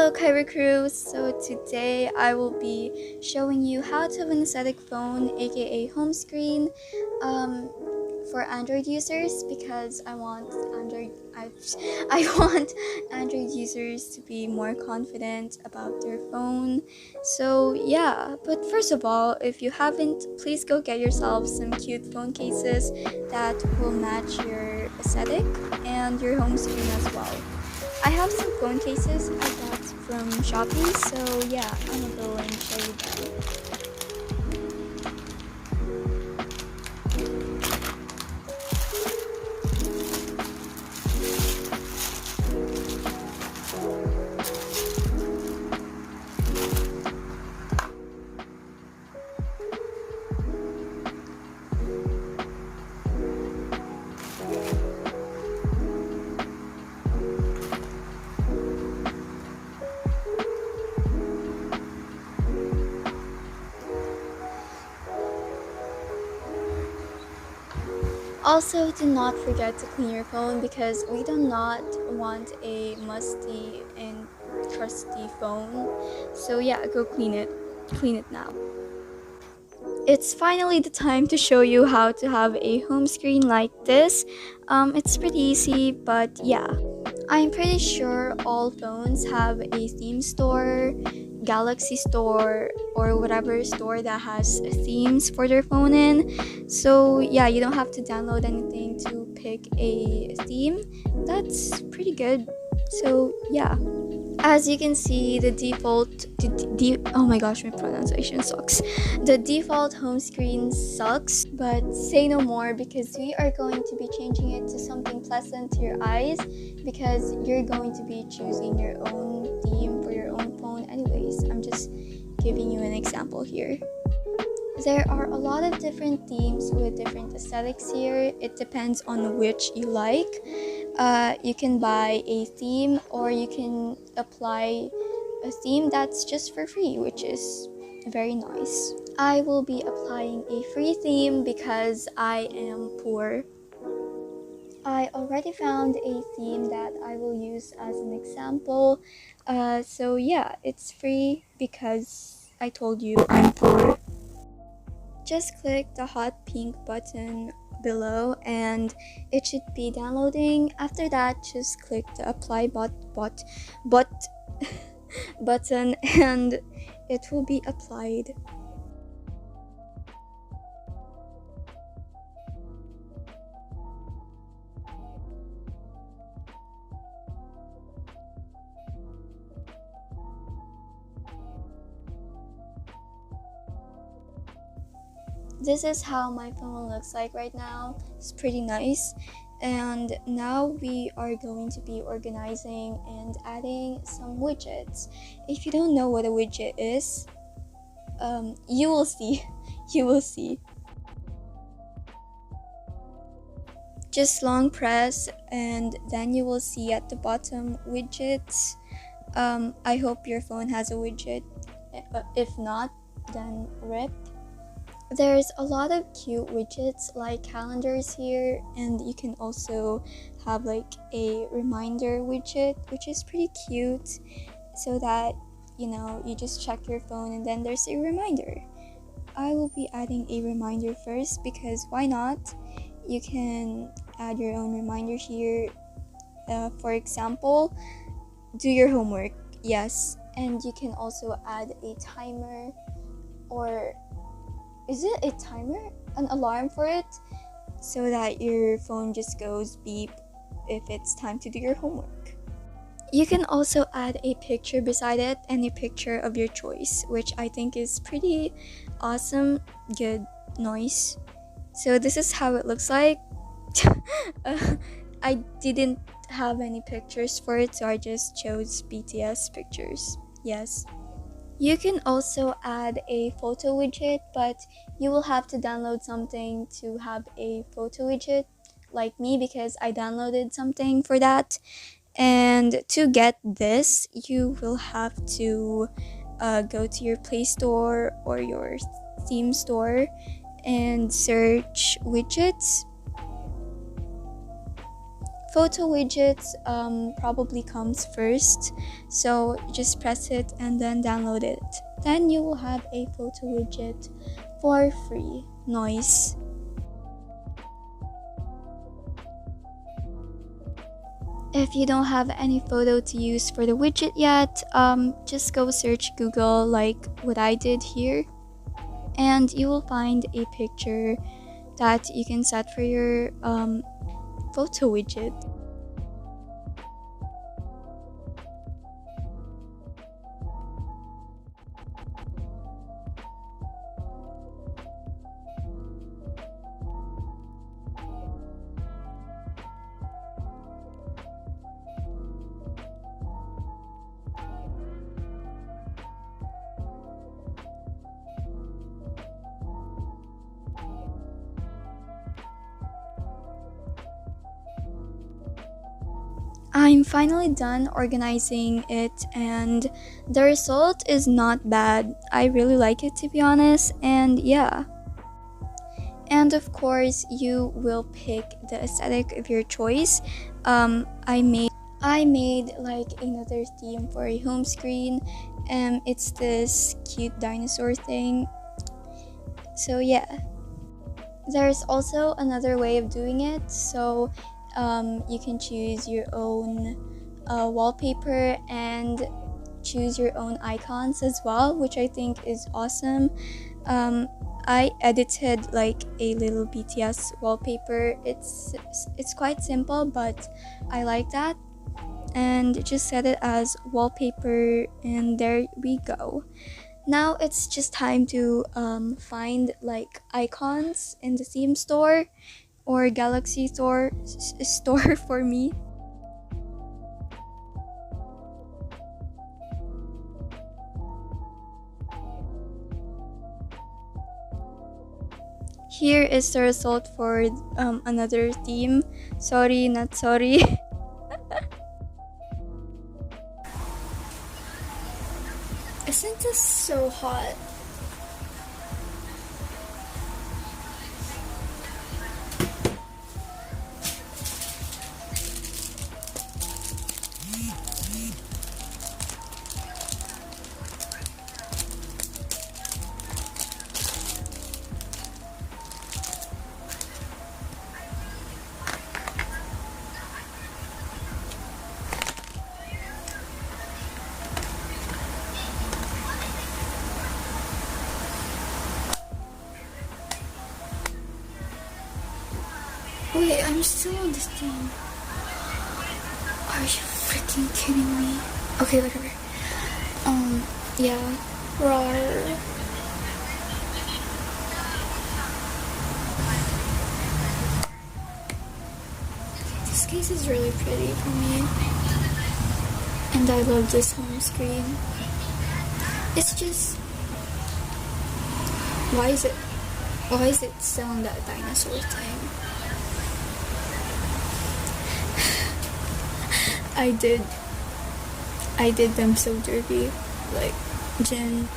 Hello Kairu crew! So today I will be showing you how to have an aesthetic phone, aka home screen, for Android users because I want I want Android users to be more confident about their phone. So yeah, but first of all, if you haven't, please go get yourself some cute phone cases that will match your aesthetic and your home screen as well. I have some phone cases I got from Shopee, so yeah, I'm gonna go and show you them. Also, do not forget to clean your phone because we do not want a musty and crusty phone. So yeah, go clean it. Clean it now. It's finally the time to show you how to have a home screen like this. It's pretty easy, but yeah. I'm pretty sure all phones have a theme store, Galaxy Store, or whatever store that has themes for their phone in. So yeah, you don't have to download anything to pick a theme. That's pretty good. So yeah. As you can see, oh my gosh, my pronunciation sucks. The default home screen sucks, but say no more because we are going to be changing it to something pleasant to your eyes because you're going to be choosing your own theme for your own phone anyways. I'm just giving you an example here. There are a lot of different themes with different aesthetics here. It depends on which you like. You can buy a theme or you can apply a theme that's just for free, which is very nice. I will be applying a free theme because I am poor. I already found a theme that I will use as an example. So yeah, it's free because I told you I'm poor. Just click the hot pink button below and it should be downloading. After that, just click the apply button and it will be applied. This is how my phone looks like right now. It's pretty nice. And now we are going to be organizing and adding some widgets. If you don't know what a widget is, you will see. You will see. Just long press and then you will see at the bottom widgets. I hope your phone has a widget. If not, then rip. There's a lot of cute widgets like calendars here, and you can also have like a reminder widget, which is pretty cute, so that you just check your phone and then there's a reminder. I will be adding a reminder first because why not? You can add your own reminder here. For example, do your homework, yes, and you can also add a timer, or is it a timer? An alarm for it, so that your phone just goes beep if it's time to do your homework. You can also add a picture beside it, any picture of your choice, which I think is pretty awesome, good, nice. So this is how it looks like. I didn't have any pictures for it, so I just chose BTS pictures. Yes. You can also add a photo widget, but you will have to download something to have a photo widget, like me, because I downloaded something for that. And to get this, you will have to go to your Play Store or your theme store and search widgets. photo widgets probably comes first, so just press it and then download it. Then you will have a photo widget for free. Nice. If you don't have any photo to use for the widget yet, just go search Google like what I did here, and you will find a picture that you can set for your photo widget. I'm finally done organizing it, and the result is not bad. I really like it, to be honest, and yeah. And of course, you will pick the aesthetic of your choice. I made like another theme for a home screen. It's this cute dinosaur thing. So yeah. There's also another way of doing it. So you can choose your own wallpaper and choose your own icons as well, which I think is awesome. I edited like a little BTS wallpaper. It's quite simple, but I like that, and just set it as wallpaper, and there we go. Now it's just time to find like icons in the theme store or Galaxy store for me. Here is the result for another theme. Sorry, not sorry. Isn't this so hot? Wait, I'm still on this thing. Are you freaking kidding me? Okay, whatever. Yeah. Rawr. This case is really pretty for me. And I love this home screen. It's just... Why is it still on that dinosaur thing? I did them so dirty. Like, Jen,